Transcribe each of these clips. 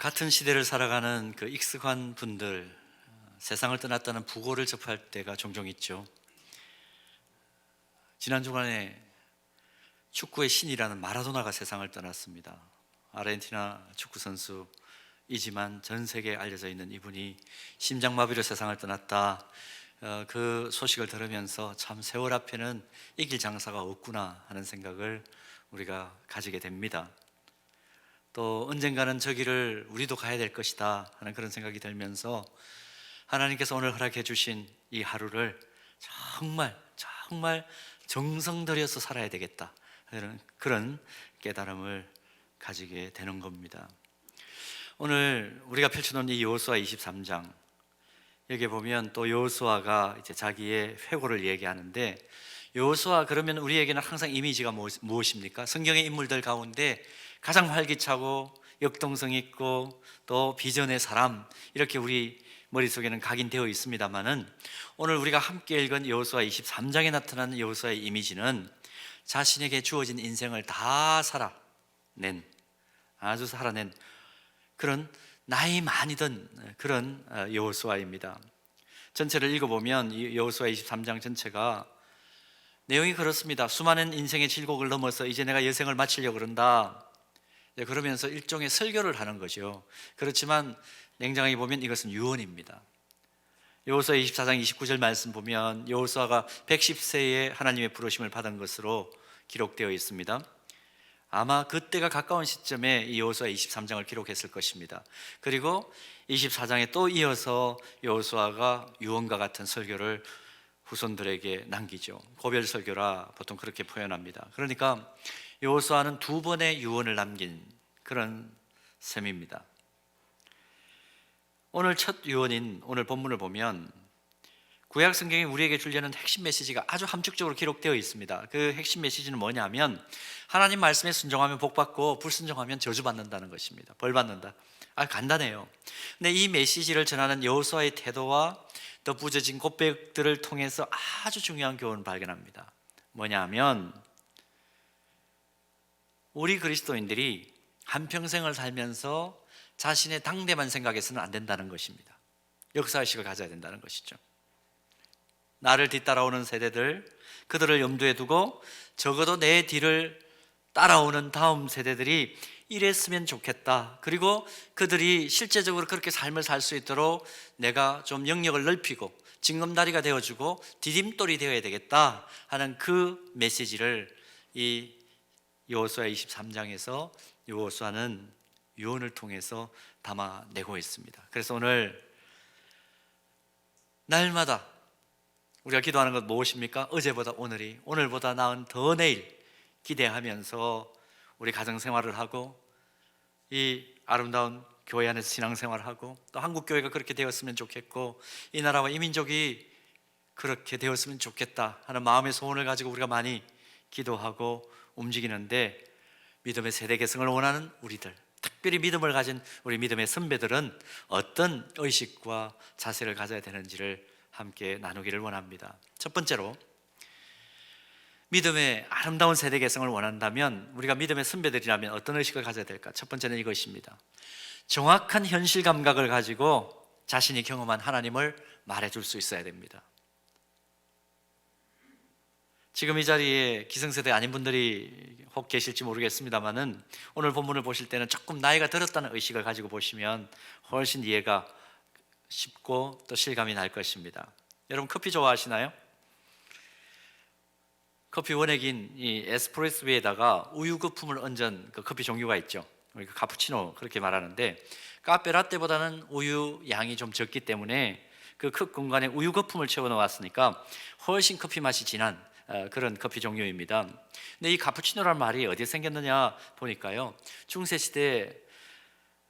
같은 시대를 살아가는 그 익숙한 분들, 세상을 떠났다는 부고를 접할 때가 종종 있죠. 지난 주간에 축구의 신이라는 마라도나가 세상을 떠났습니다. 아르헨티나 축구 선수이지만 전 세계에 알려져 있는 이분이 심장마비로 세상을 떠났다. 그 소식을 들으면서 참 세월 앞에는 이길 장사가 없구나 하는 생각을 우리가 가지게 됩니다. 또 언젠가는 저 길을 우리도 가야 될 것이다 하는 그런 생각이 들면서 하나님께서 오늘 허락해 주신 이 하루를 정말 정성 들여서 살아야 되겠다 그런 깨달음을 가지게 되는 겁니다. 오늘 우리가 펼쳐놓은 이 여호수아 23장, 여기 보면 또 여호수아가 이제 자기의 회고를 얘기하는데, 여호수아 그러면 우리에게는 항상 이미지가 무엇입니까? 성경의 인물들 가운데 가장 활기차고 역동성 있고 또 비전의 사람, 이렇게 우리 머릿속에는 각인되어 있습니다만은, 오늘 우리가 함께 읽은 여호수아 23장에 나타나는 여호수아의 이미지는 자신에게 주어진 인생을 다 살아낸 그런 나이 많이 든 그런 여호수아입니다. 전체를 읽어보면 여호수아 23장 전체가 내용이 그렇습니다. 수많은 인생의 질곡을 넘어서 이제 내가 여생을 마치려고 그런다, 그러면서 일종의 설교를 하는 거죠. 그렇지만 냉정하게 보면 이것은 유언입니다. 여호수아 24장 29절 말씀 보면 여호수아가 110세에 하나님의 부르심을 받은 것으로 기록되어 있습니다. 아마 그때가 가까운 시점에 이 여호수아 23장을 기록했을 것입니다. 그리고 24장에 또 이어서 여호수아가 유언과 같은 설교를 후손들에게 남기죠. 고별 설교라 보통 그렇게 표현합니다. 그러니까 여호수아는 두 번의 유언을 남긴 그런 셈입니다. 오늘 첫 유언인 오늘 본문을 보면 구약 성경이 우리에게 주려는 핵심 메시지가 아주 함축적으로 기록되어 있습니다. 그 핵심 메시지는 뭐냐면 하나님 말씀에 순종하면 복받고 불순종하면 저주받는다는 것입니다. 벌받는다. 간단해요. 근데 이 메시지를 전하는 여호수아의 태도와 덧붙여진 고백들을 통해서 아주 중요한 교훈을 발견합니다. 뭐냐면 우리 그리스도인들이 한평생을 살면서 자신의 당대만 생각해서는 안 된다는 것입니다. 역사의식을 가져야 된다는 것이죠. 나를 뒤따라오는 세대들, 그들을 염두에 두고 적어도 내 뒤를 따라오는 다음 세대들이 이랬으면 좋겠다, 그리고 그들이 실제적으로 그렇게 삶을 살 수 있도록 내가 좀 영역을 넓히고 징검다리가 되어주고 디딤돌이 되어야 되겠다 하는 그 메시지를 이 여호수아 23장에서 여호수아는 유언을 통해서 담아내고 있습니다. 그래서 오늘 날마다 우리가 기도하는 것 무엇입니까? 어제보다 오늘이, 오늘보다 나은 더 내일 기대하면서 우리 가정생활을 하고 이 아름다운 교회 안에서 신앙생활을 하고 또 한국교회가 그렇게 되었으면 좋겠고 이 나라와 이 민족이 그렇게 되었으면 좋겠다 하는 마음의 소원을 가지고 우리가 많이 기도하고 움직이는데, 믿음의 세대 개성을 원하는 우리들, 특별히 믿음을 가진 우리 믿음의 선배들은 어떤 의식과 자세를 가져야 되는지를 함께 나누기를 원합니다. 첫 번째로, 믿음의 아름다운 세대 개성을 원한다면 우리가 믿음의 선배들이라면 어떤 의식을 가져야 될까? 첫 번째는 이것입니다. 정확한 현실 감각을 가지고 자신이 경험한 하나님을 말해줄 수 있어야 됩니다. 지금 이 자리에 기성세대 아닌 분들이 혹 계실지 모르겠습니다만은 오늘 본문을 보실 때는 조금 나이가 들었다는 의식을 가지고 보시면 훨씬 이해가 쉽고 또 실감이 날 것입니다. 여러분 커피 좋아하시나요? 커피 원액인 이 에스프레소 위에다가 우유 거품을 얹은 그 커피 종류가 있죠. 우리가 카푸치노 그렇게 말하는데, 카페 라떼보다는 우유 양이 좀 적기 때문에 그 컵 공간에 우유 거품을 채워 넣었으니까 훨씬 커피 맛이 진한 그런 커피 종류입니다. 근데 이 카푸치노라는 말이 어디에 생겼느냐 보니까요, 중세 시대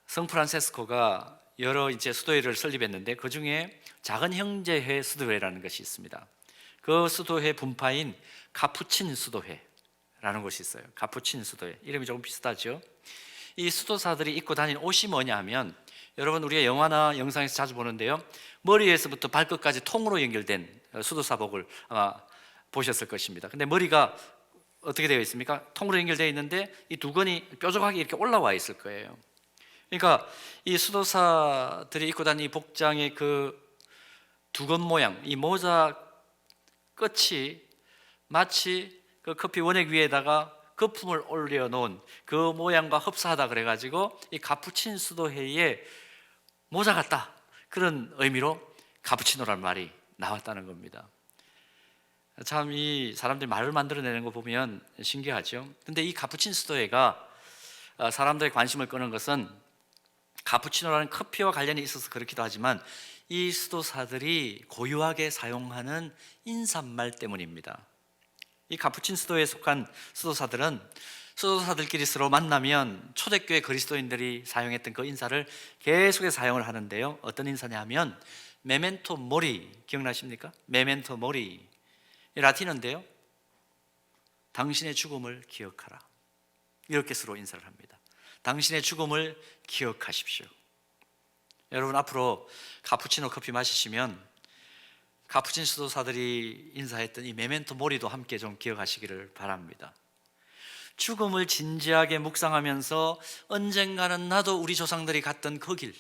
성프란세스코가 여러 이제 수도회를 설립했는데 그 중에 작은 형제회 수도회라는 것이 있습니다. 그 수도회 분파인 카푸친 수도회라는 곳이 있어요. 카푸친 수도회, 이름이 조금 비슷하죠. 이 수도사들이 입고 다니는 옷이 뭐냐면, 여러분 우리가 영화나 영상에서 자주 보는데요, 머리에서부터 발끝까지 통으로 연결된 수도사복을 아마 보셨을 것입니다. 근데 머리가 어떻게 되어 있습니까? 통으로 연결되어 있는데 이 두건이 뾰족하게 이렇게 올라와 있을 거예요. 그러니까 이 수도사들이 입고 다니는 이 복장의 그 두건 모양, 이 모자 끝이 마치 그 커피 원액 위에다가 거품을 올려놓은 그 모양과 흡사하다 그래가지고 이 카푸친 수도회의 모자 같다, 그런 의미로 카푸치노라는 말이 나왔다는 겁니다. 참 이 사람들이 말을 만들어내는 거 보면 신기하죠. 근데 이 카푸친 수도회가 사람들의 관심을 끄는 것은 카푸치노라는 커피와 관련이 있어서 그렇기도 하지만 이 수도사들이 고유하게 사용하는 인사말 때문입니다. 이 카푸친 수도에 속한 수도사들은 수도사들끼리 서로 만나면 초대교회 그리스도인들이 사용했던 그 인사를 계속해서 사용을 하는데요, 어떤 인사냐 하면 메멘토 모리, 기억나십니까? 메멘토 모리, 라틴어인데요, 당신의 죽음을 기억하라, 이렇게 서로 인사를 합니다. 당신의 죽음을 기억하십시오. 여러분, 앞으로 카푸치노 커피 마시시면 카푸친 수도사들이 인사했던 이 메멘토 모리도 함께 좀 기억하시기를 바랍니다. 죽음을 진지하게 묵상하면서 언젠가는 나도 우리 조상들이 갔던 그 길,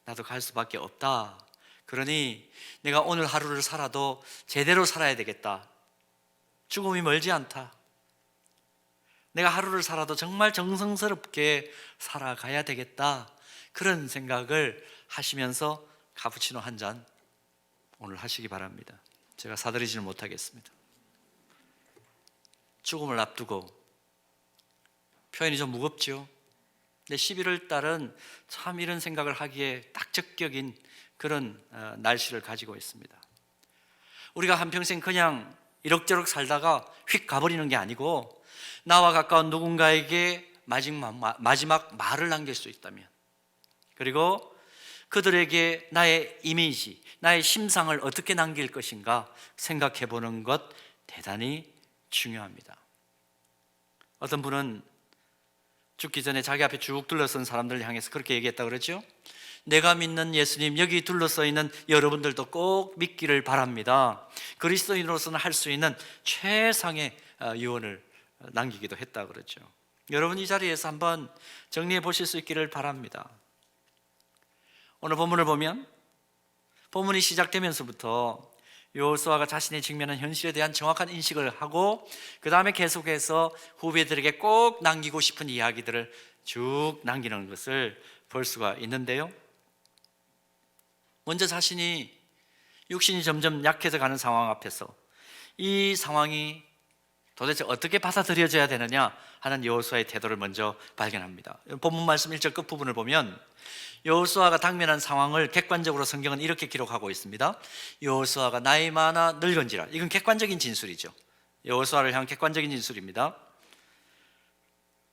나도 갈 수밖에 없다. 그러니 내가 오늘 하루를 살아도 제대로 살아야 되겠다. 죽음이 멀지 않다. 내가 하루를 살아도 정말 정성스럽게 살아가야 되겠다. 그런 생각을 하시면서 카푸치노 한 잔 오늘 하시기 바랍니다. 제가 사드리지는 못하겠습니다. 죽음을 앞두고, 표현이 좀 무겁죠. 근데 11월 달은 참 이런 생각을 하기에 딱 적격인 그런 날씨를 가지고 있습니다. 우리가 한평생 그냥 이럭저럭 살다가 휙 가버리는 게 아니고, 나와 가까운 누군가에게 마지막 말을 남길 수 있다면, 그리고 그들에게 나의 이미지, 나의 심상을 어떻게 남길 것인가 생각해 보는 것 대단히 중요합니다. 어떤 분은 죽기 전에 자기 앞에 쭉 둘러선 사람들을 향해서 그렇게 얘기했다고 그러죠. 내가 믿는 예수님, 여기 둘러서 있는 여러분들도 꼭 믿기를 바랍니다. 그리스도인으로서는 할 수 있는 최상의 유언을 남기기도 했다고 그러죠. 여러분, 이 자리에서 한번 정리해 보실 수 있기를 바랍니다. 오늘 본문을 보면, 본문이 시작되면서부터 여호수아가 자신이 직면한 현실에 대한 정확한 인식을 하고, 그 다음에 계속해서 후배들에게 꼭 남기고 싶은 이야기들을 쭉 남기는 것을 볼 수가 있는데요, 먼저 자신이 육신이 점점 약해져 가는 상황 앞에서 이 상황이 도대체 어떻게 받아들여져야 되느냐 하는 여호수아의 태도를 먼저 발견합니다. 본문 말씀 1절 끝부분을 보면 여호수아가 당면한 상황을 객관적으로 성경은 이렇게 기록하고 있습니다. 여호수아가 나이 많아 늙은지라. 이건 객관적인 진술이죠. 여호수아를 향한 객관적인 진술입니다.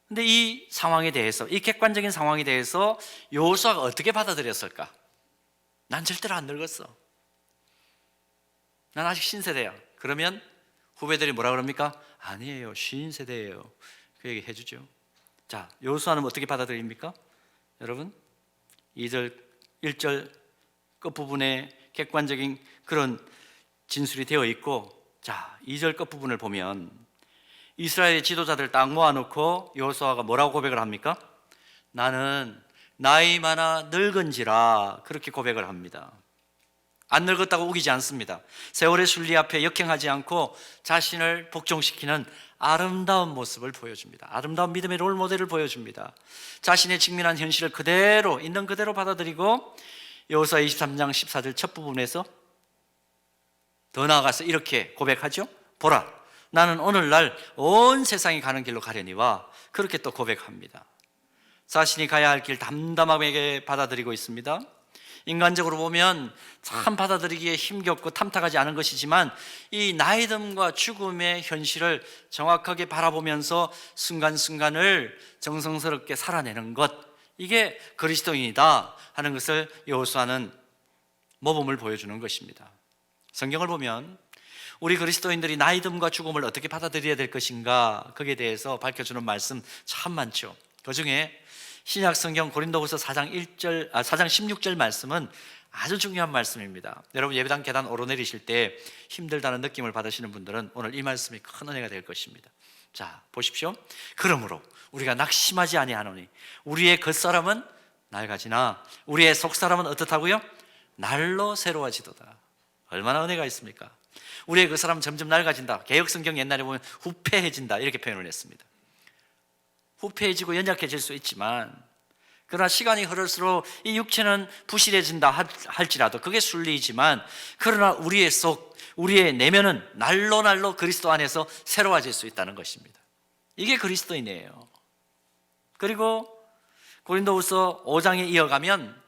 근데 이 상황에 대해서, 이 객관적인 상황에 대해서 여호수아가 어떻게 받아들였을까? 난 절대로 안 늙었어, 난 아직 신세대야. 그러면 후배들이 뭐라 그럽니까? 아니에요, 신세대예요. 그 얘기 해주죠. 자, 여호수아는 어떻게 받아들입니까? 여러분, 2절, 1절 끝부분에 객관적인 그런 진술이 되어 있고, 자, 2절 끝부분을 보면 이스라엘의 지도자들 딱 모아놓고 여호수아가 뭐라고 고백을 합니까? 나는 나이 많아 늙은지라, 그렇게 고백을 합니다. 안 늙었다고 우기지 않습니다. 세월의 순리 앞에 역행하지 않고 자신을 복종시키는 아름다운 모습을 보여줍니다. 아름다운 믿음의 롤 모델을 보여줍니다. 자신의 직면한 현실을 그대로, 있는 그대로 받아들이고, 여호수아 23장 14절 첫 부분에서 더 나아가서 이렇게 고백하죠. 보라, 나는 오늘날 온 세상이 가는 길로 가려니와, 그렇게 또 고백합니다. 자신이 가야 할 길 담담하게 받아들이고 있습니다. 인간적으로 보면 참 받아들이기에 힘겹고 탐탁하지 않은 것이지만, 이 나이듦과 죽음의 현실을 정확하게 바라보면서 순간순간을 정성스럽게 살아내는 것, 이게 그리스도인이다 하는 것을 여호수아는 모범을 보여주는 것입니다. 성경을 보면 우리 그리스도인들이 나이듦과 죽음을 어떻게 받아들여야 될 것인가, 거기에 대해서 밝혀주는 말씀 참 많죠. 그중에 신약 성경 고린도후서 4장 16절 말씀은 아주 중요한 말씀입니다. 여러분, 예배당 계단 오르내리실 때 힘들다는 느낌을 받으시는 분들은 오늘 이 말씀이 큰 은혜가 될 것입니다. 자, 보십시오. 그러므로 우리가 낙심하지 아니하노니 우리의 겉사람은 낡아지나 우리의 속사람은 어떻다고요? 날로 새로워지도다. 얼마나 은혜가 있습니까? 우리의 그 사람은 점점 낡아진다. 개역성경 옛날에 보면 후패해진다 이렇게 표현을 했습니다. 후패해지고 연약해질 수 있지만, 그러나 시간이 흐를수록 이 육체는 부실해진다 할지라도 그게 순리이지만, 그러나 우리의 속, 우리의 내면은 날로 그리스도 안에서 새로워질 수 있다는 것입니다. 이게 그리스도인이에요. 그리고 고린도후서 5장에 이어가면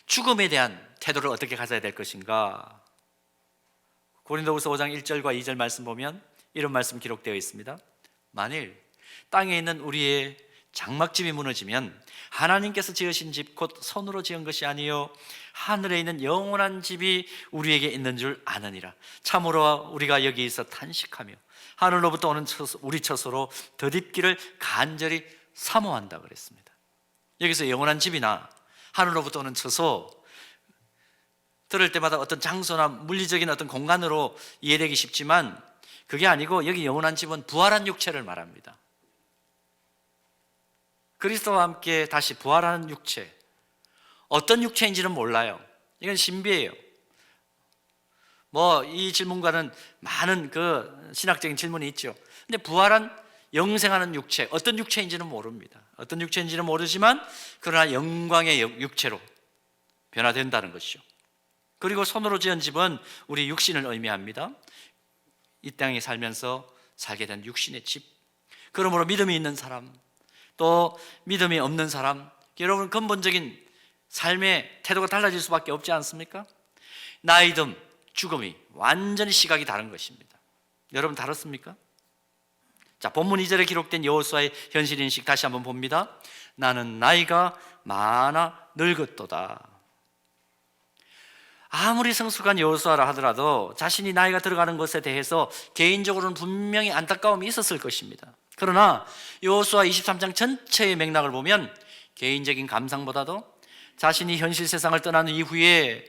죽음에 대한 태도를 어떻게 가져야 될 것인가. 고린도후서 5장 1절과 2절 말씀 보면 이런 말씀 기록되어 있습니다. 만일 땅에 있는 우리의 장막집이 무너지면 하나님께서 지으신 집 곧 손으로 지은 것이 아니요 하늘에 있는 영원한 집이 우리에게 있는 줄 아느니라. 참으로 우리가 여기서 탄식하며 하늘로부터 오는 우리 처소로 덧입기를 간절히 사모한다 그랬습니다. 여기서 영원한 집이나 하늘로부터 오는 처소, 들을 때마다 어떤 장소나 물리적인 어떤 공간으로 이해되기 쉽지만 그게 아니고, 여기 영원한 집은 부활한 육체를 말합니다. 그리스도와 함께 다시 부활하는 육체, 어떤 육체인지는 몰라요. 이건 신비예요. 이 질문과는 많은 그 신학적인 질문이 있죠. 근데 부활한 영생하는 육체, 어떤 육체인지는 모릅니다. 어떤 육체인지는 모르지만 그러나 영광의 육체로 변화된다는 것이죠. 그리고 손으로 지은 집은 우리 육신을 의미합니다. 이 땅에 살면서 살게 된 육신의 집. 그러므로 믿음이 있는 사람, 또 믿음이 없는 사람, 여러분 근본적인 삶의 태도가 달라질 수밖에 없지 않습니까? 나이듦, 죽음이 완전히 시각이 다른 것입니다. 여러분 다릅니까? 자, 본문 2절에 기록된 여호수아의 현실인식 다시 한번 봅니다. 나는 나이가 많아 늙었도다. 아무리 성숙한 여호수아라 하더라도 자신이 나이가 들어가는 것에 대해서 개인적으로는 분명히 안타까움이 있었을 것입니다. 그러나 여호수아 23장 전체의 맥락을 보면 개인적인 감상보다도 자신이 현실 세상을 떠난 이후에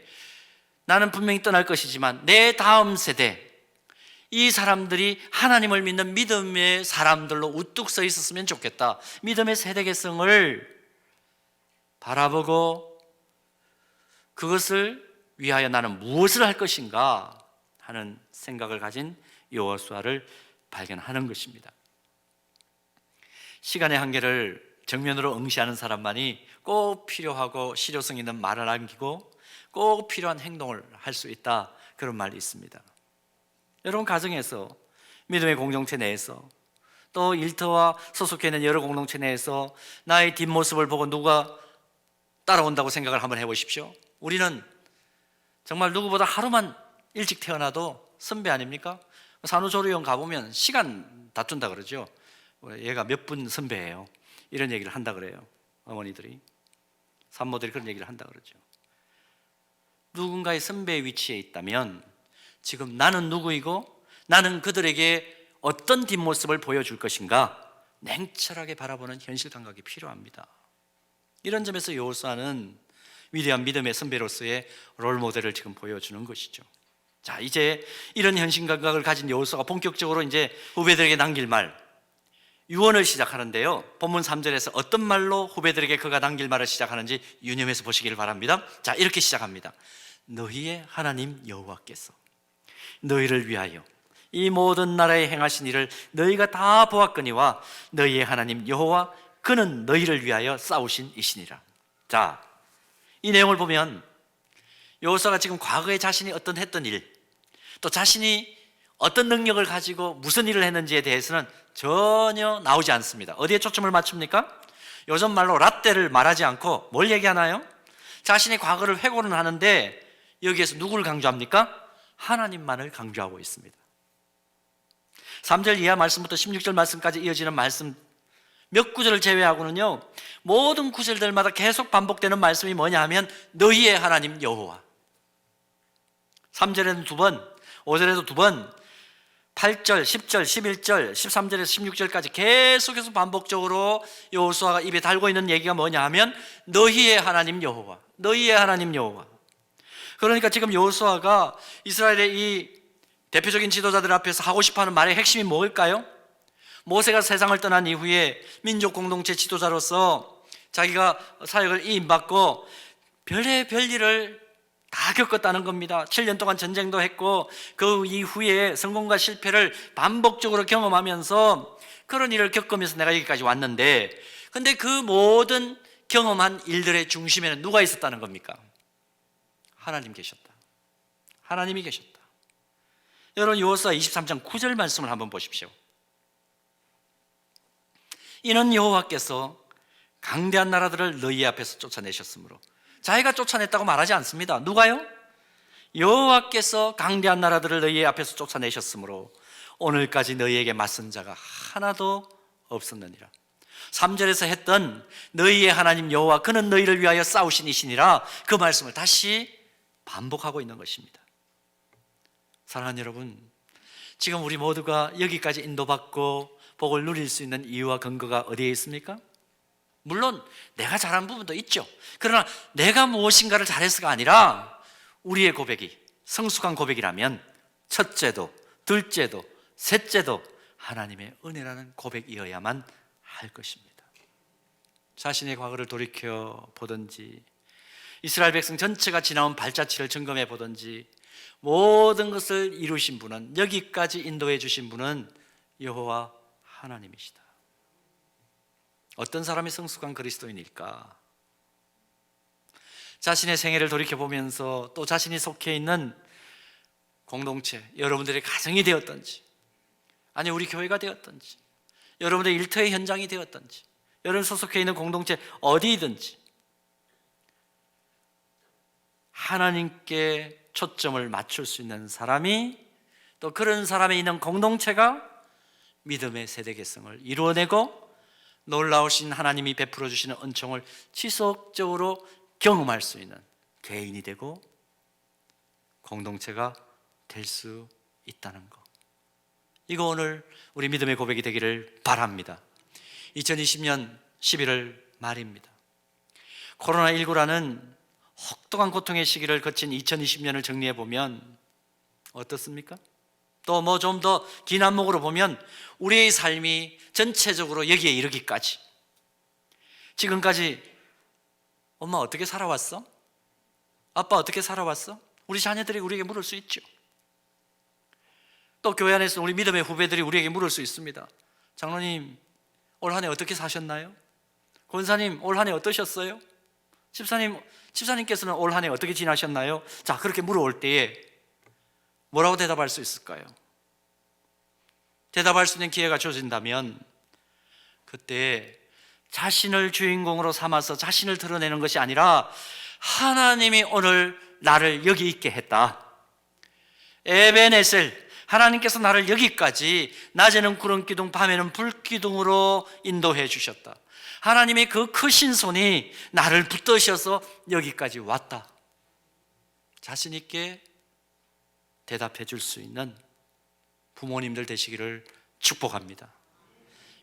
나는 분명히 떠날 것이지만 내 다음 세대, 이 사람들이 하나님을 믿는 믿음의 사람들로 우뚝 서 있었으면 좋겠다. 믿음의 세대계성을 바라보고 그것을 위하여 나는 무엇을 할 것인가 하는 생각을 가진 여호수아를 발견하는 것입니다. 시간의 한계를 정면으로 응시하는 사람만이 꼭 필요하고 실효성 있는 말을 남기고 꼭 필요한 행동을 할 수 있다, 그런 말이 있습니다. 여러분 가정에서, 믿음의 공동체 내에서, 또 일터와 소속해 있는 여러 공동체 내에서 나의 뒷모습을 보고 누가 따라온다고 생각을 한번 해보십시오. 우리는 정말 누구보다 하루만 일찍 태어나도 선배 아닙니까? 산후조리원 가보면 시간 다툰다 그러죠. 얘가 몇 분 선배예요, 이런 얘기를 한다 그래요. 어머니들이, 산모들이 그런 얘기를 한다 그러죠. 누군가의 선배의 위치에 있다면 지금 나는 누구이고 나는 그들에게 어떤 뒷모습을 보여줄 것인가 냉철하게 바라보는 현실 감각이 필요합니다. 이런 점에서 여호수아는 위대한 믿음의 선배로서의 롤모델을 지금 보여주는 것이죠. 자, 이제 이런 현실 감각을 가진 여호수아가 본격적으로 이제 후배들에게 남길 말, 유언을 시작하는데요. 본문 3절에서 어떤 말로 후배들에게 그가 남길 말을 시작하는지 유념해서 보시기를 바랍니다. 자, 이렇게 시작합니다. 너희의 하나님 여호와께서 너희를 위하여 이 모든 나라에 행하신 일을 너희가 다 보았거니와 너희의 하나님 여호와 그는 너희를 위하여 싸우신 이시니라. 자, 이 내용을 보면 여호수아가 지금 과거에 자신이 어떤 했던 일, 또 자신이 어떤 능력을 가지고 무슨 일을 했는지에 대해서는 전혀 나오지 않습니다. 어디에 초점을 맞춥니까? 요즘 말로 라떼를 말하지 않고 뭘 얘기하나요? 자신의 과거를 회고는 하는데 여기에서 누구를 강조합니까? 하나님만을 강조하고 있습니다. 3절 이하 말씀부터 16절 말씀까지 이어지는 말씀 몇 구절을 제외하고는요, 모든 구절들마다 계속 반복되는 말씀이 뭐냐 하면 너희의 하나님 여호와. 3절에는 2번, 5절에도 2번, 8절, 10절, 11절, 13절에서 16절까지 계속해서 반복적으로 여호수아가 입에 달고 있는 얘기가 뭐냐 하면 너희의 하나님 여호와, 너희의 하나님 여호와. 그러니까 지금 여호수아가 이스라엘의 이 대표적인 지도자들 앞에서 하고 싶어하는 말의 핵심이 뭘까요? 모세가 세상을 떠난 이후에 민족 공동체 지도자로서 자기가 사역을 이임받고 별일을 다 겪었다는 겁니다. 7년 동안 전쟁도 했고 그 이후에 성공과 실패를 반복적으로 경험하면서 그런 일을 겪으면서 내가 여기까지 왔는데, 근데 그 모든 경험한 일들의 중심에는 누가 있었다는 겁니까? 하나님 계셨다. 하나님이 계셨다. 여러분, 여호수아 23장 9절 말씀을 한번 보십시오. 이는 여호와께서 강대한 나라들을 너희 앞에서 쫓아내셨으므로. 자기가 쫓아냈다고 말하지 않습니다. 누가요? 여호와께서 강대한 나라들을 너희 앞에서 쫓아내셨으므로 오늘까지 너희에게 맞선 자가 하나도 없었느니라. 3절에서 했던 너희의 하나님 여호와 그는 너희를 위하여 싸우신 이시니라, 그 말씀을 다시 반복하고 있는 것입니다. 사랑하는 여러분, 지금 우리 모두가 여기까지 인도받고 복을 누릴 수 있는 이유와 근거가 어디에 있습니까? 물론 내가 잘한 부분도 있죠. 그러나 내가 무엇인가를 잘해서가 아니라 우리의 고백이 성숙한 고백이라면 첫째도 둘째도 셋째도 하나님의 은혜라는 고백이어야만 할 것입니다. 자신의 과거를 돌이켜 보든지 이스라엘 백성 전체가 지나온 발자취를 점검해 보든지 모든 것을 이루신 분은, 여기까지 인도해 주신 분은 여호와 하나님이시다. 어떤 사람이 성숙한 그리스도인일까? 자신의 생애를 돌이켜보면서 또 자신이 속해 있는 공동체, 여러분들의 가정이 되었던지, 아니 우리 교회가 되었던지, 여러분의 일터의 현장이 되었던지, 여러분 소속해 있는 공동체 어디든지 하나님께 초점을 맞출 수 있는 사람이, 또 그런 사람이 있는 공동체가 믿음의 세대 개성을 이루어내고 놀라우신 하나님이 베풀어 주시는 은총을 지속적으로 경험할 수 있는 개인이 되고 공동체가 될 수 있다는 것, 이거 오늘 우리 믿음의 고백이 되기를 바랍니다. 2020년 11월 말입니다. 코로나19라는 혹독한 고통의 시기를 거친 2020년을 정리해 보면 어떻습니까? 또 뭐 좀 더 긴 안목으로 보면 우리의 삶이 전체적으로 여기에 이르기까지, 지금까지 엄마 어떻게 살아왔어? 아빠 어떻게 살아왔어? 우리 자녀들이 우리에게 물을 수 있죠. 또 교회 안에서 우리 믿음의 후배들이 우리에게 물을 수 있습니다. 장로님 올 한 해 어떻게 사셨나요? 권사님 올 한 해 어떠셨어요? 집사님께서는 올 한 해 어떻게 지나셨나요? 자, 그렇게 물어올 때에 뭐라고 대답할 수 있을까요? 대답할 수 있는 기회가 주어진다면 그때 자신을 주인공으로 삼아서 자신을 드러내는 것이 아니라 하나님이 오늘 나를 여기 있게 했다, 에베네셀, 하나님께서 나를 여기까지 낮에는 구름기둥 밤에는 불기둥으로 인도해 주셨다, 하나님의 그 크신 손이 나를 붙드셔서 여기까지 왔다, 자신 있게 대답해 줄 수 있는 부모님들 되시기를 축복합니다.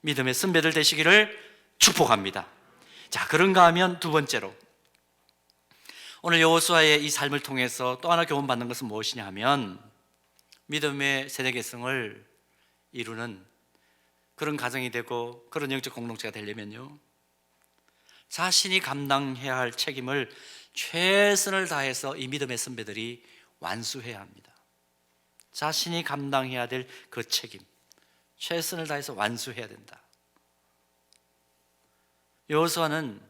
믿음의 선배들 되시기를 축복합니다. 자, 그런가 하면 두 번째로 오늘 여호수아의 이 삶을 통해서 또 하나 교훈받는 것은 무엇이냐 하면, 믿음의 세대 개성을 이루는 그런 가정이 되고 그런 영적 공동체가 되려면요, 자신이 감당해야 할 책임을 최선을 다해서 이 믿음의 선배들이 완수해야 합니다. 자신이 감당해야 될 그 책임 최선을 다해서 완수해야 된다. 여호수아는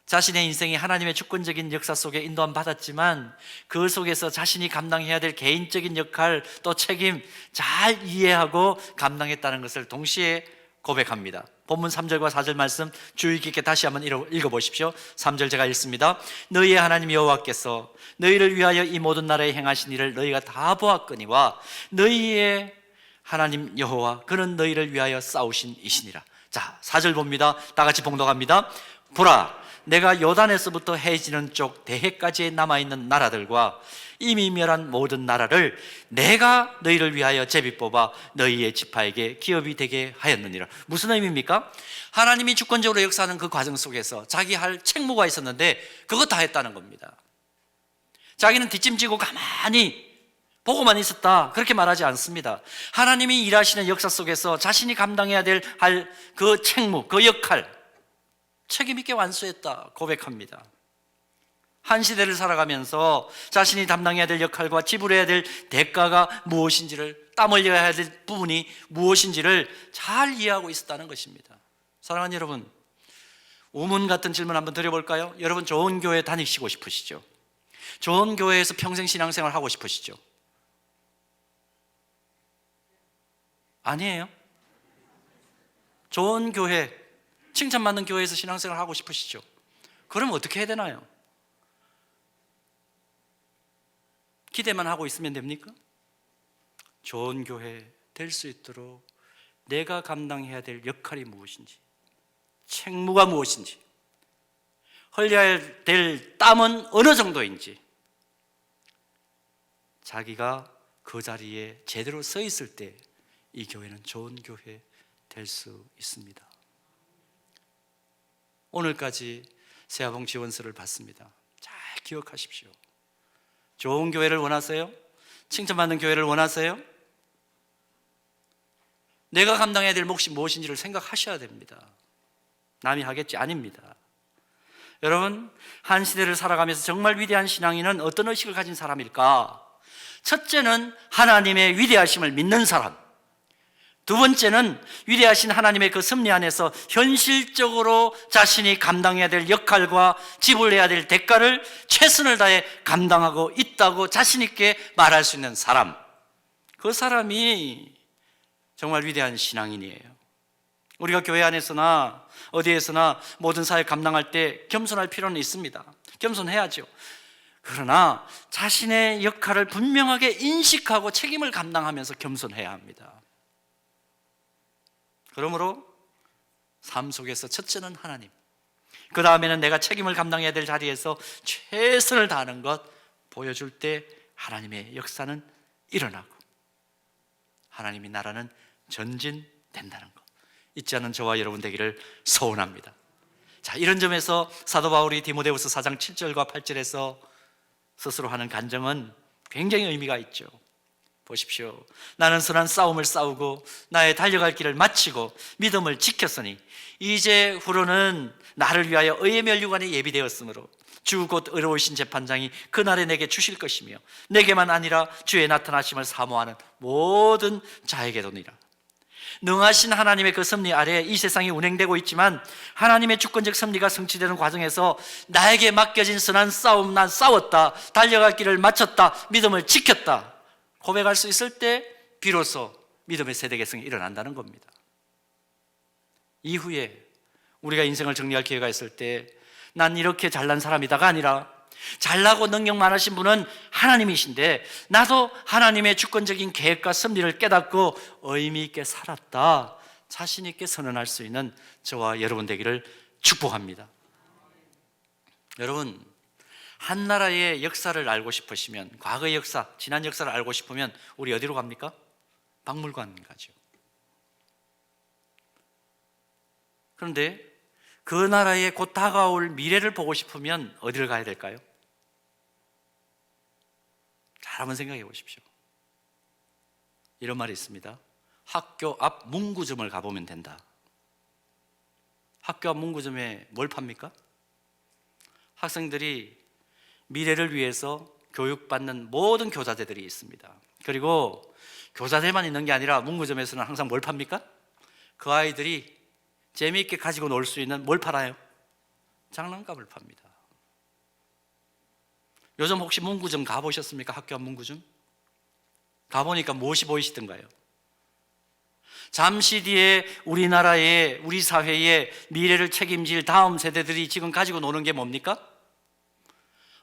자신의 인생이 하나님의 주권적인 역사 속에 인도함 받았지만 그 속에서 자신이 감당해야 될 개인적인 역할 또 책임 잘 이해하고 감당했다는 것을 동시에 고백합니다. 본문 3절과 4절 말씀 주의 깊게 다시 한번 읽어보십시오. 3절 제가 읽습니다. 너희의 하나님 여호와께서 너희를 위하여 이 모든 나라에 행하신 일을 너희가 다 보았거니와 너희의 하나님 여호와 그는 너희를 위하여 싸우신 이시니라. 자, 4절 봅니다. 다 같이 봉독합니다. 보라, 내가 요단에서부터 해지는 쪽 대해까지 남아있는 나라들과 이미 멸한 모든 나라를 내가 너희를 위하여 제비 뽑아 너희의 지파에게 기업이 되게 하였느니라. 무슨 의미입니까? 하나님이 주권적으로 역사하는 그 과정 속에서 자기 할 책무가 있었는데 그거 다 했다는 겁니다. 자기는 뒷짐지고 가만히 보고만 있었다, 그렇게 말하지 않습니다. 하나님이 일하시는 역사 속에서 자신이 감당해야 될 그 책무, 그 역할, 책임 있게 완수했다 고백합니다. 한 시대를 살아가면서 자신이 담당해야 될 역할과 지불해야 될 대가가 무엇인지를, 땀 흘려야 될 부분이 무엇인지를 잘 이해하고 있었다는 것입니다. 사랑하는 여러분, 우문 같은 질문 한번 드려볼까요? 여러분 좋은 교회 다니시고 싶으시죠? 좋은 교회에서 평생 신앙생활 하고 싶으시죠? 아니에요? 좋은 교회, 칭찬받는 교회에서 신앙생활 하고 싶으시죠? 그럼 어떻게 해야 되나요? 기대만 하고 있으면 됩니까? 좋은 교회 될 수 있도록 내가 감당해야 될 역할이 무엇인지, 책무가 무엇인지, 흘려야 될 땀은 어느 정도인지, 자기가 그 자리에 제대로 서 있을 때 이 교회는 좋은 교회 될 수 있습니다. 오늘까지 새아봉 지원서를 받습니다. 잘 기억하십시오. 좋은 교회를 원하세요? 칭찬받는 교회를 원하세요? 내가 감당해야 될 몫이 무엇인지를 생각하셔야 됩니다. 남이 하겠지? 아닙니다. 여러분, 한 시대를 살아가면서 정말 위대한 신앙인은 어떤 의식을 가진 사람일까? 첫째는 하나님의 위대하심을 믿는 사람, 두 번째는 위대하신 하나님의 그 섭리 안에서 현실적으로 자신이 감당해야 될 역할과 지불해야 될 대가를 최선을 다해 감당하고 있다고 자신 있게 말할 수 있는 사람, 그 사람이 정말 위대한 신앙인이에요. 우리가 교회 안에서나 어디에서나 모든 사회 감당할 때 겸손할 필요는 있습니다. 겸손해야죠. 그러나 자신의 역할을 분명하게 인식하고 책임을 감당하면서 겸손해야 합니다. 그러므로 삶 속에서 첫째는 하나님, 그 다음에는 내가 책임을 감당해야 될 자리에서 최선을 다하는 것 보여줄 때 하나님의 역사는 일어나고 하나님의 나라는 전진된다는 것 잊지 않는 저와 여러분 되기를 소원합니다. 자, 이런 점에서 사도 바울이 디모데후서 4장 7절과 8절에서 스스로 하는 간증은 굉장히 의미가 있죠. 보십시오. 나는 선한 싸움을 싸우고 나의 달려갈 길을 마치고 믿음을 지켰으니 이제 후로는 나를 위하여 의의 면류관이 예비되었으므로 주 곧 의로우신 재판장이 그날에 내게 주실 것이며 내게만 아니라 주의 나타나심을 사모하는 모든 자에게도니라. 능하신 하나님의 그 섭리 아래 이 세상이 운행되고 있지만 하나님의 주권적 섭리가 성취되는 과정에서 나에게 맡겨진 선한 싸움 난 싸웠다, 달려갈 길을 마쳤다, 믿음을 지켰다 고백할 수 있을 때 비로소 믿음의 세대 계승이 일어난다는 겁니다. 이후에 우리가 인생을 정리할 기회가 있을 때 난 이렇게 잘난 사람이다가 아니라 잘나고 능력 많으신 분은 하나님이신데 나도 하나님의 주권적인 계획과 섭리를 깨닫고 의미 있게 살았다, 자신 있게 선언할 수 있는 저와 여러분 되기를 축복합니다. 여러분, 한 나라의 역사를 알고 싶으시면, 과거의 역사, 지난 역사를 알고 싶으면 우리 어디로 갑니까? 박물관 가죠. 그런데 그 나라의 곧 다가올 미래를 보고 싶으면 어디를 가야 될까요? 잘 한번 생각해 보십시오. 이런 말이 있습니다. 학교 앞 문구점을 가보면 된다. 학교 앞 문구점에 뭘 팝니까? 학생들이 미래를 위해서 교육받는 모든 교자재들이 있습니다. 그리고 교자재만 있는 게 아니라 문구점에서는 항상 뭘 팝니까? 그 아이들이 재미있게 가지고 놀 수 있는 뭘 팔아요? 장난감을 팝니다. 요즘 혹시 문구점 가보셨습니까? 학교 앞 문구점? 가보니까 무엇이 보이시던가요? 잠시 뒤에 우리나라의, 우리 사회의 미래를 책임질 다음 세대들이 지금 가지고 노는 게 뭡니까?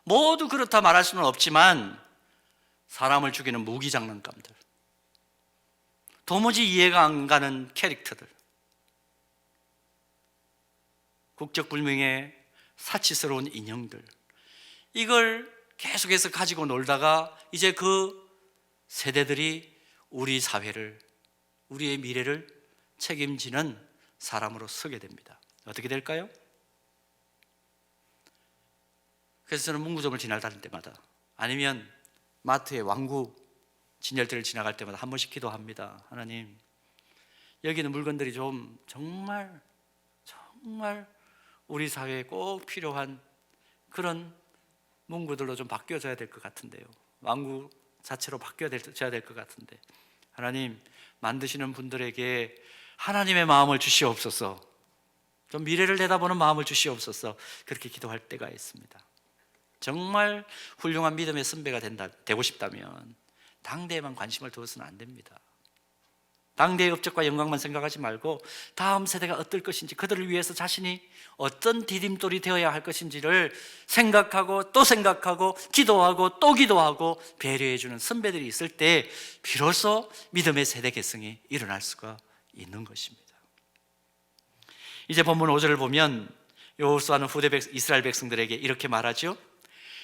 모두 그렇다 말할 수는 없지만 사람을 죽이는 무기 장난감들, 도무지 이해가 안 가는 캐릭터들, 국적불명의 사치스러운 인형들, 이걸 계속해서 가지고 놀다가 이제 그 세대들이 우리 사회를, 우리의 미래를 책임지는 사람으로 서게 됩니다. 어떻게 될까요? 그래서 저는 문구점을 지나다닐 때마다, 아니면 마트의 왕구 진열대를 지나갈 때마다 한 번씩 기도합니다. 하나님, 여기 있는 물건들이 좀 정말 우리 사회에 꼭 필요한 그런 문구들로 좀 바뀌어져야 될 것 같은데요. 왕구 자체로 바뀌어져야 될 것 같은데, 하나님 만드시는 분들에게 하나님의 마음을 주시옵소서, 좀 미래를 내다보는 마음을 주시옵소서, 그렇게 기도할 때가 있습니다. 정말 훌륭한 믿음의 선배가 되고 싶다면 당대에만 관심을 두어서는 안 됩니다. 당대의 업적과 영광만 생각하지 말고 다음 세대가 어떨 것인지, 그들을 위해서 자신이 어떤 디딤돌이 되어야 할 것인지를 생각하고 또 생각하고 기도하고 또 기도하고 배려해주는 선배들이 있을 때 비로소 믿음의 세대 계승이 일어날 수가 있는 것입니다. 이제 본문 5절을 보면 여호수아는 후대 이스라엘 백성들에게 이렇게 말하죠.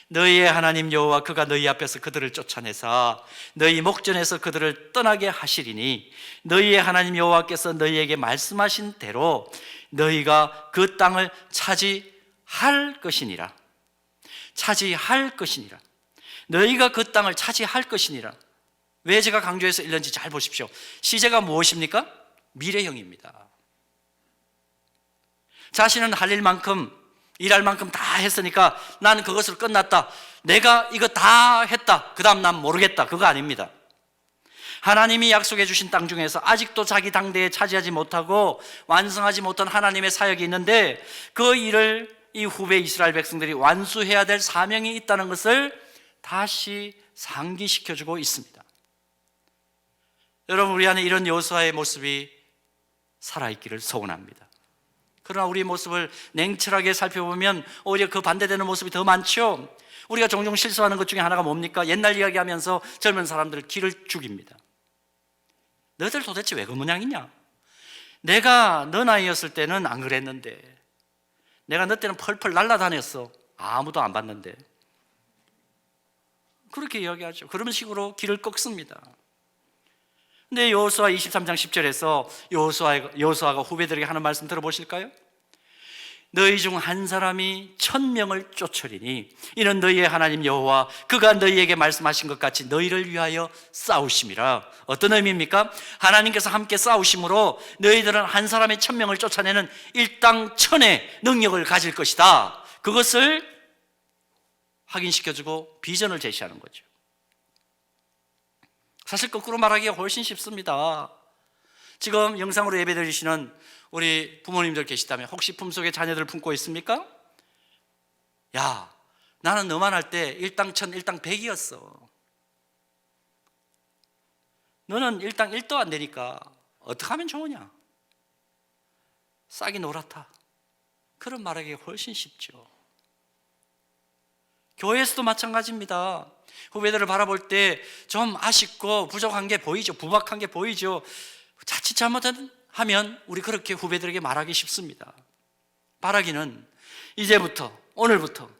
너희의 하나님 여호와 그가 너희 앞에서 그들을 쫓아내사 너희 목전에서 그들을 떠나게 하시리니 너희의 하나님 여호와께서 너희에게 말씀하신 대로 너희가 그 땅을 차지할 것이니라. 차지할 것이니라. 너희가 그 땅을 차지할 것이니라. 왜 제가 강조해서 읽는지 잘 보십시오. 시제가 무엇입니까? 미래형입니다. 자신은 할 일만큼, 일할 만큼 다 했으니까 나는 그것으로 끝났다, 내가 이거 다 했다, 그 다음 난 모르겠다, 그거 아닙니다. 하나님이 약속해 주신 땅 중에서 아직도 자기 당대에 차지하지 못하고 완성하지 못한 하나님의 사역이 있는데 그 일을 이 후배 이스라엘 백성들이 완수해야 될 사명이 있다는 것을 다시 상기시켜주고 있습니다. 여러분, 우리 안에 이런 여호수아의 모습이 살아있기를 소원합니다. 그러나 우리의 모습을 냉철하게 살펴보면 오히려 그 반대되는 모습이 더 많죠. 우리가 종종 실수하는 것 중에 하나가 뭡니까? 옛날 이야기하면서 젊은 사람들 기를 죽입니다. 너희들 도대체 왜 그 모양이냐? 내가 너 나이였을 때는 안 그랬는데, 내가 너 때는 펄펄 날아다녔어, 아무도 안 봤는데. 그렇게 이야기하죠. 그런 식으로 기를 꺾습니다. 근데 여호수아 23장 10절에서 여호수아가 후배들에게 하는 말씀 들어보실까요? 너희 중 한 사람이 1000명을 쫓으리니 이는 너희의 하나님 여호와 그가 너희에게 말씀하신 것 같이 너희를 위하여 싸우심이라. 어떤 의미입니까? 하나님께서 함께 싸우심으로 너희들은 한 사람의 1000명을 쫓아내는 일당천의 능력을 가질 것이다. 그것을 확인시켜주고 비전을 제시하는 거죠. 사실 거꾸로 말하기가 훨씬 쉽습니다. 지금 영상으로 예배드리시는 우리 부모님들 계시다면 혹시 품속에 자녀들 품고 있습니까? 야, 나는 너만 할 때 일당 1000, 일당 100이었어. 너는 일당 1도 안 되니까 어떻게 하면 좋으냐? 싹이 노랗다. 그런 말하기가 훨씬 쉽죠. 교회에서도 마찬가지입니다. 후배들을 바라볼 때 좀 아쉽고 부족한 게 보이죠. 부박한 게 보이죠. 자칫 잘못하면 우리 그렇게 후배들에게 말하기 쉽습니다. 바라기는 이제부터, 오늘부터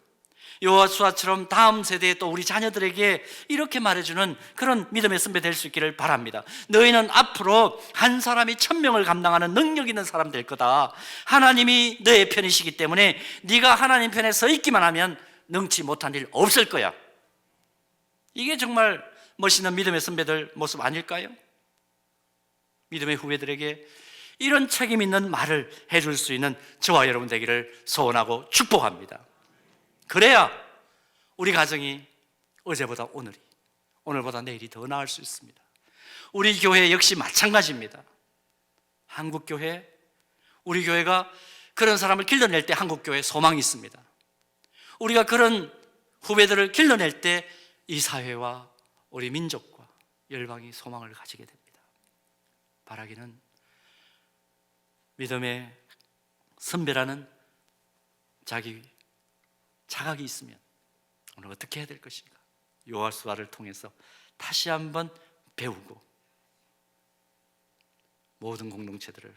여호수아처럼 다음 세대에 또 우리 자녀들에게 이렇게 말해주는 그런 믿음의 선배 될 수 있기를 바랍니다. 너희는 앞으로 한 사람이 1000명을 감당하는 능력 있는 사람 될 거다. 하나님이 너의 편이시기 때문에 네가 하나님 편에 서 있기만 하면 능치 못한 일 없을 거야. 이게 정말 멋있는 믿음의 선배들 모습 아닐까요? 믿음의 후배들에게 이런 책임 있는 말을 해줄 수 있는 저와 여러분 되기를 소원하고 축복합니다. 그래야 우리 가정이 어제보다 오늘이, 오늘보다 내일이 더 나을 수 있습니다. 우리 교회 역시 마찬가지입니다. 한국교회, 우리 교회가 그런 사람을 길러낼 때 한국교회 소망이 있습니다. 우리가 그런 후배들을 길러낼 때 이 사회와 우리 민족과 열방이 소망을 가지게 됩니다. 바라기는 믿음의 선배라는 자각이 있으면 오늘 어떻게 해야 될 것인가? 여호수아를 통해서 다시 한번 배우고 모든 공동체들을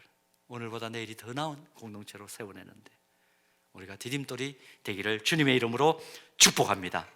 오늘보다 내일이 더 나은 공동체로 세워내는데 우리가 디딤돌이 되기를 주님의 이름으로 축복합니다.